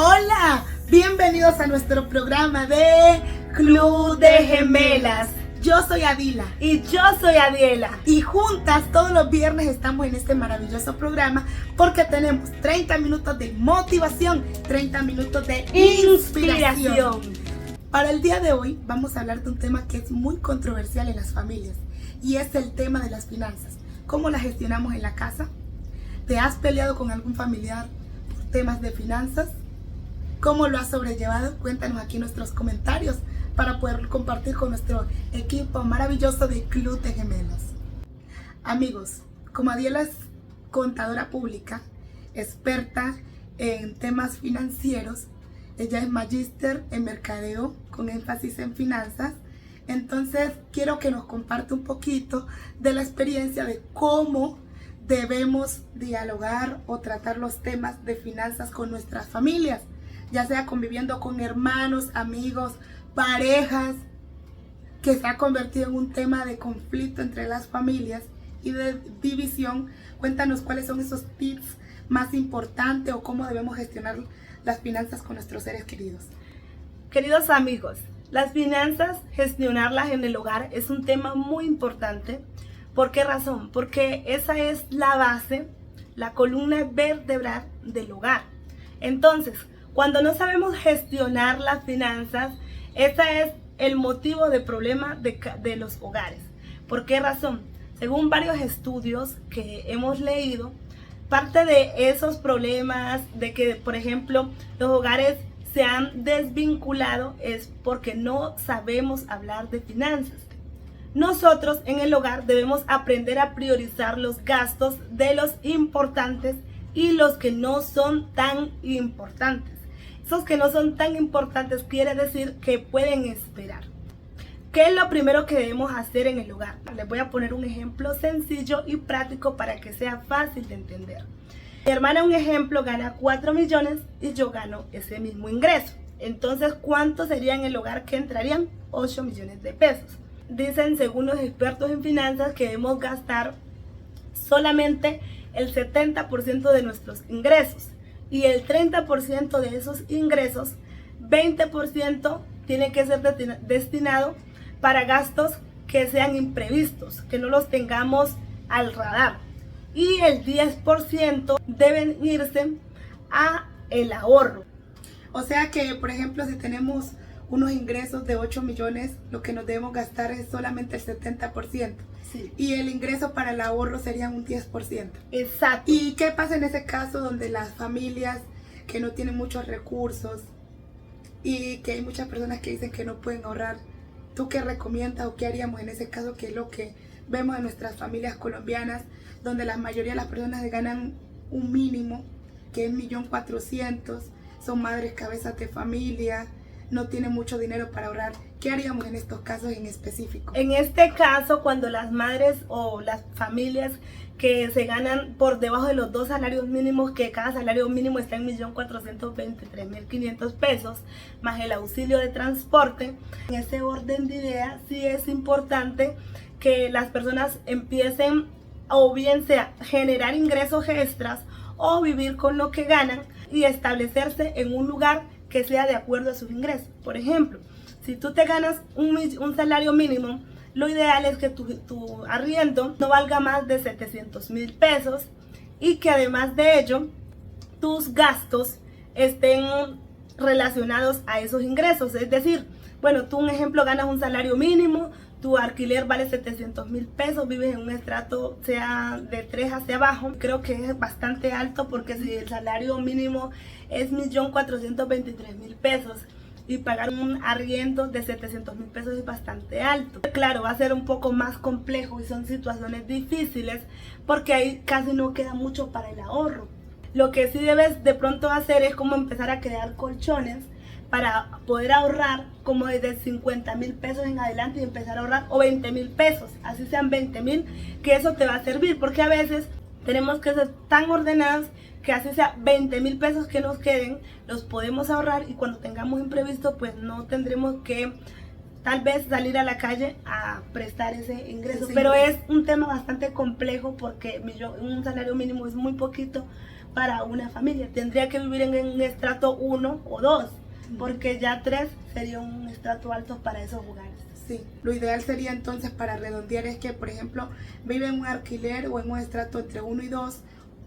Hola, bienvenidos a nuestro programa de Club de Gemelas. Yo soy Adila. Y yo soy Adiela. Y juntas todos los viernes estamos en este maravilloso programa porque tenemos 30 minutos de motivación, 30 minutos de inspiración. Para el día de hoy vamos a hablar de un tema que es muy controversial en las familias y es el tema de las finanzas. ¿Cómo las gestionamos en la casa? ¿Te has peleado con algún familiar por temas de finanzas? ¿Cómo lo has sobrellevado? Cuéntanos aquí en nuestros comentarios para poder compartir con nuestro equipo maravilloso de Club de Gemelas. Amigos, como Adiela es contadora pública, experta en temas financieros, ella es magíster en mercadeo con énfasis en finanzas. Entonces quiero que nos comparte un poquito de la experiencia de cómo debemos dialogar o tratar los temas de finanzas con nuestras familias, ya sea conviviendo con hermanos, amigos, parejas, que se ha convertido en un tema de conflicto entre las familias y de división. Cuéntanos cuáles son esos tips más importantes o cómo debemos gestionar las finanzas con nuestros seres queridos. Queridos amigos, las finanzas, gestionarlas en el hogar es un tema muy importante. ¿Por qué razón? Porque esa es la base, la columna vertebral del hogar. Entonces, cuando no sabemos gestionar las finanzas, ese es el motivo de problema de los hogares. ¿Por qué razón? Según varios estudios que hemos leído, parte de esos problemas de que, por ejemplo, los hogares se han desvinculado es porque no sabemos hablar de finanzas. Nosotros en el hogar debemos aprender a priorizar los gastos de los importantes y los que no son tan importantes. Esos que no son tan importantes quiere decir que pueden esperar. ¿Qué es lo primero que debemos hacer en el hogar? Les voy a poner un ejemplo sencillo y práctico para que sea fácil de entender. Mi hermana, un ejemplo, gana 4 millones y yo gano ese mismo ingreso. Entonces, ¿cuánto sería en el hogar que entrarían? 8 millones de pesos. Dicen, según los expertos en finanzas, que debemos gastar solamente el 70% de nuestros ingresos. Y el 30% de esos ingresos, 20% tiene que ser destinado para gastos que sean imprevistos, que no los tengamos al radar. Y el 10% deben irse a el ahorro. O sea que, por ejemplo, si tenemos unos ingresos de 8 millones, lo que nos debemos gastar es solamente el 70%. Sí. Y el ingreso para el ahorro serían un 10%. Exacto. ¿Y qué pasa en ese caso donde las familias que no tienen muchos recursos y que hay muchas personas que dicen que no pueden ahorrar? ¿Tú qué recomiendas o qué haríamos en ese caso, que es lo que vemos en nuestras familias colombianas, donde la mayoría de las personas ganan un mínimo, que es 1.400.000, son madres cabezas de familia, no tienen mucho dinero para ahorrar? ¿Qué haríamos en estos casos en específico? En este caso, cuando las madres o las familias que se ganan por debajo de los 2 salarios mínimos, que cada salario mínimo está en 1.423.500 pesos, más el auxilio de transporte, en ese orden de ideas sí es importante que las personas empiecen, o bien sea generar ingresos extras o vivir con lo que ganan y establecerse en un lugar que sea de acuerdo a sus ingresos. Por ejemplo, si tú te ganas un salario mínimo, lo ideal es que tu arriendo no valga más de 700.000 pesos y que además de ello tus gastos estén relacionados a esos ingresos. Es decir, bueno, tú, un ejemplo, ganas un salario mínimo, tu alquiler vale 700.000 pesos, vives en un estrato sea de 3 hacia abajo. Creo que es bastante alto, porque si el salario mínimo es 1.423.000 pesos y pagar un arriendo de 700.000 pesos es bastante alto. Claro, va a ser un poco más complejo y son situaciones difíciles porque ahí casi no queda mucho para el ahorro. Lo que sí debes de pronto hacer es como empezar a crear colchones para poder ahorrar como desde 50.000 pesos en adelante y empezar a ahorrar, o 20.000 pesos, así sean 20.000, que eso te va a servir, porque a veces tenemos que ser tan ordenados que así sea 20.000 pesos que nos queden, los podemos ahorrar y cuando tengamos imprevisto pues no tendremos que tal vez salir a la calle a prestar ese ingreso. Sí, pero es un tema bastante complejo porque un salario mínimo es muy poquito para una familia. Tendría que vivir en un estrato 1 o 2, porque ya 3 sería un estrato alto para esos lugares. Sí, lo ideal sería entonces, para redondear, es que, por ejemplo, vive en un alquiler o en un estrato entre 1 y 2,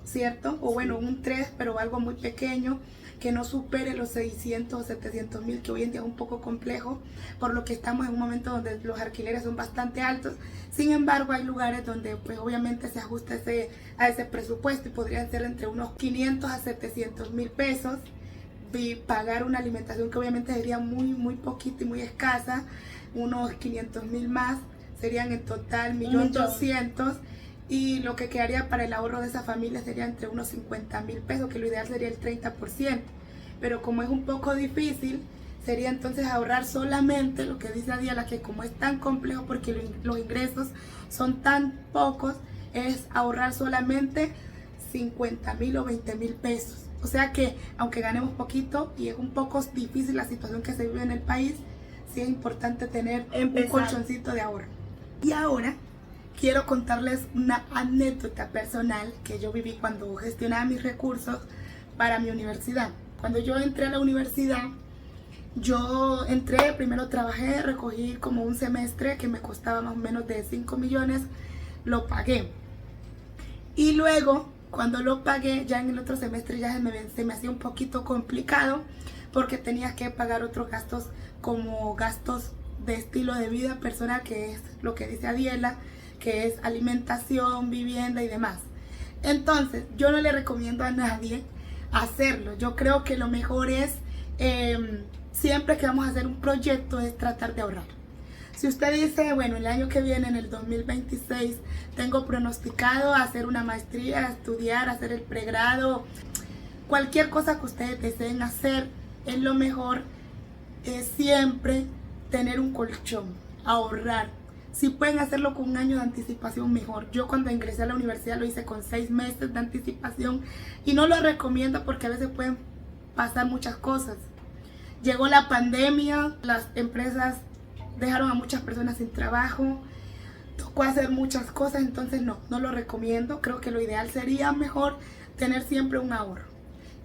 ¿cierto? O bueno, un 3, pero algo muy pequeño, que no supere los 600 o 700 mil, que hoy en día es un poco complejo, por lo que estamos en un momento donde los alquileres son bastante altos. Sin embargo, hay lugares donde pues obviamente se ajusta a ese presupuesto, y podrían ser entre unos 500 a 700 mil pesos, y pagar una alimentación que obviamente sería muy poquita y muy escasa, unos 500 mil más, serían en total 1.200.000, y lo que quedaría para el ahorro de esa familia sería entre unos 50 mil pesos, que lo ideal sería el 30%, pero como es un poco difícil, sería entonces ahorrar solamente, lo que dice Adiela, que como es tan complejo porque los ingresos son tan pocos, es ahorrar solamente 50 mil o 20 mil pesos. O sea que aunque ganemos poquito y es un poco difícil la situación que se vive en el país, sí es importante tener un colchoncito de ahorro. Y ahora quiero contarles una anécdota personal que yo viví cuando gestionaba mis recursos para mi universidad. Cuando yo entré a la universidad, primero trabajé, recogí como un semestre que me costaba más o menos de 5 millones, lo pagué. Y luego, cuando lo pagué, ya en el otro semestre ya se me hacía un poquito complicado, porque tenía que pagar otros gastos, como gastos de estilo de vida personal, que es lo que dice Adiela, que es alimentación, vivienda y demás. Entonces, yo no le recomiendo a nadie hacerlo. Yo creo que lo mejor es, siempre que vamos a hacer un proyecto, es tratar de ahorrar. Si usted dice, bueno, el año que viene, en el 2026, tengo pronosticado hacer una maestría, estudiar, hacer el pregrado, cualquier cosa que ustedes deseen hacer, es lo mejor, es siempre tener un colchón, ahorrar. Si pueden hacerlo con un año de anticipación, mejor. Yo cuando ingresé a la universidad lo hice con 6 meses de anticipación, y no lo recomiendo porque a veces pueden pasar muchas cosas. Llegó la pandemia, las empresas dejaron a muchas personas sin trabajo, tocó hacer muchas cosas, entonces no lo recomiendo. Creo que lo ideal sería mejor tener siempre un ahorro,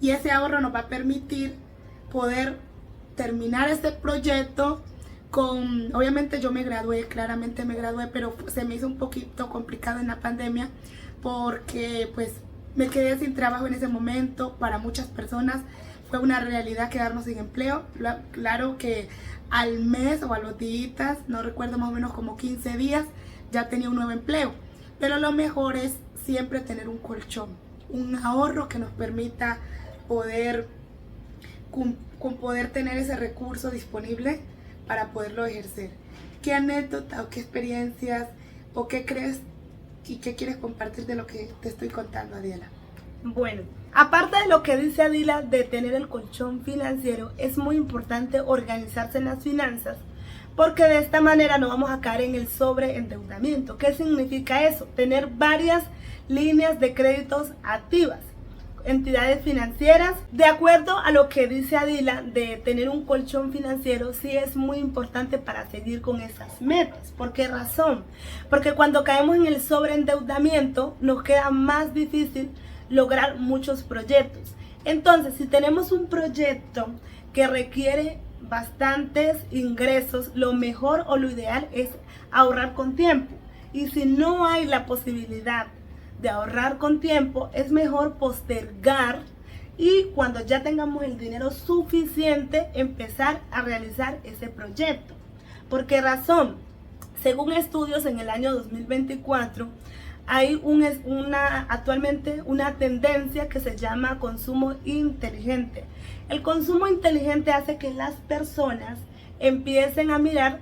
y ese ahorro nos va a permitir poder terminar este proyecto obviamente yo me gradué, claramente me gradué, pero se me hizo un poquito complicado en la pandemia, porque pues me quedé sin trabajo en ese momento. Para muchas personas fue una realidad quedarnos sin empleo. Claro que al mes o a los días, no recuerdo, más o menos como 15 días, ya tenía un nuevo empleo. Pero lo mejor es siempre tener un colchón, un ahorro que nos permita poder tener ese recurso disponible para poderlo ejercer. ¿Qué anécdota o qué experiencias o qué crees y qué quieres compartir de lo que te estoy contando, Adiela? Bueno, aparte de lo que dice Adila de tener el colchón financiero, es muy importante organizarse en las finanzas, porque de esta manera no vamos a caer en el sobreendeudamiento. ¿Qué significa eso? Tener varias líneas de créditos activas, entidades financieras. De acuerdo a lo que dice Adila de tener un colchón financiero, sí es muy importante para seguir con esas metas. ¿Por qué razón? Porque cuando caemos en el sobreendeudamiento nos queda más difícil lograr muchos proyectos. Entonces, si tenemos un proyecto que requiere bastantes ingresos, lo mejor o lo ideal es ahorrar con tiempo. Y si no hay la posibilidad de ahorrar con tiempo, es mejor postergar, y cuando ya tengamos el dinero suficiente, empezar a realizar ese proyecto. ¿Por qué razón? Según estudios, en el año 2024 hay actualmente una tendencia que se llama consumo inteligente. El consumo inteligente hace que las personas empiecen a mirar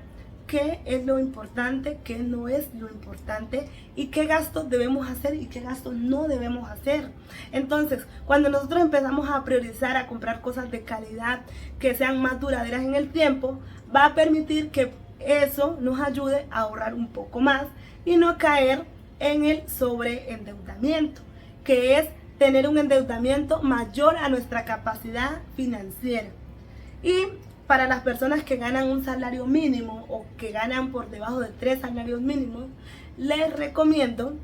qué es lo importante, qué no es lo importante, y qué gastos debemos hacer y qué gastos no debemos hacer. Entonces, cuando nosotros empezamos a priorizar, a comprar cosas de calidad, que sean más duraderas en el tiempo, va a permitir que eso nos ayude a ahorrar un poco más y no caer en el sobreendeudamiento, que es tener un endeudamiento mayor a nuestra capacidad financiera. Y para las personas que ganan un salario mínimo o que ganan por debajo de 3 salarios mínimos, les recomiendo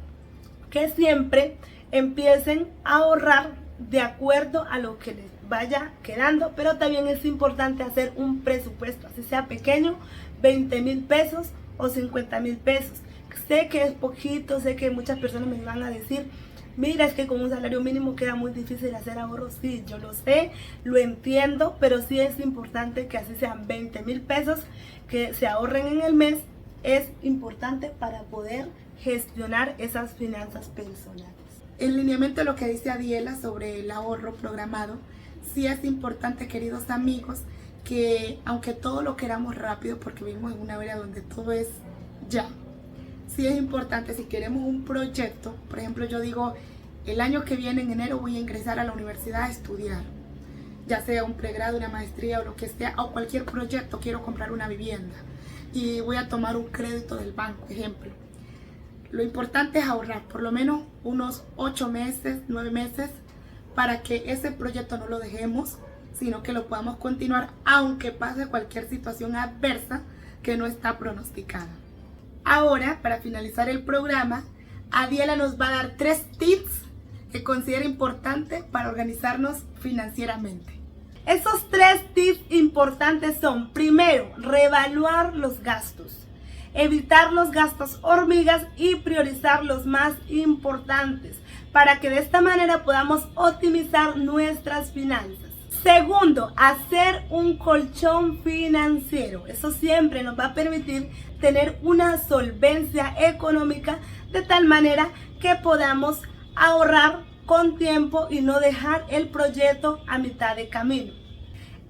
que siempre empiecen a ahorrar de acuerdo a lo que les vaya quedando, pero también es importante hacer un presupuesto, así sea pequeño, 20,000 pesos o 50,000 pesos. Sé que es poquito, sé que muchas personas me van a decir, mira, es que con un salario mínimo queda muy difícil hacer ahorros. Sí, yo lo sé, lo entiendo, pero sí es importante que así sean 20,000 pesos que se ahorren en el mes. Es importante para poder gestionar esas finanzas personales. En lineamiento a lo que dice Adiela sobre el ahorro programado, sí es importante, queridos amigos, que aunque todo lo queramos rápido, porque vivimos en una era donde todo es ya, sí es importante, si queremos un proyecto, por ejemplo, yo digo, el año que viene, en enero, voy a ingresar a la universidad a estudiar, ya sea un pregrado, una maestría o lo que sea, o cualquier proyecto, quiero comprar una vivienda y voy a tomar un crédito del banco, ejemplo. Lo importante es ahorrar por lo menos unos 8 meses, 9 meses, para que ese proyecto no lo dejemos, sino que lo podamos continuar, aunque pase cualquier situación adversa que no está pronosticada. Ahora, para finalizar el programa, Adiela nos va a dar 3 tips que considera importante para organizarnos financieramente. Esos 3 tips importantes son: primero, reevaluar los gastos, evitar los gastos hormigas y priorizar los más importantes, para que de esta manera podamos optimizar nuestras finanzas. Segundo, hacer un colchón financiero. Eso siempre nos va a permitir tener una solvencia económica de tal manera que podamos ahorrar con tiempo y no dejar el proyecto a mitad de camino.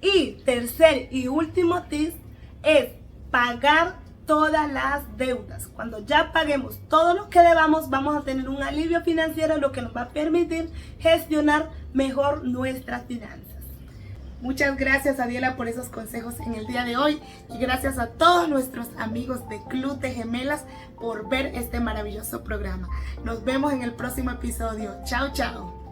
Y tercer y último tip es pagar todas las deudas. Cuando ya paguemos todo lo que debamos, vamos a tener un alivio financiero, lo que nos va a permitir gestionar mejor nuestras finanzas. Muchas gracias, Adiela, por esos consejos en el día de hoy, y gracias a todos nuestros amigos de Club de Gemelas por ver este maravilloso programa. Nos vemos en el próximo episodio. Chao, chao.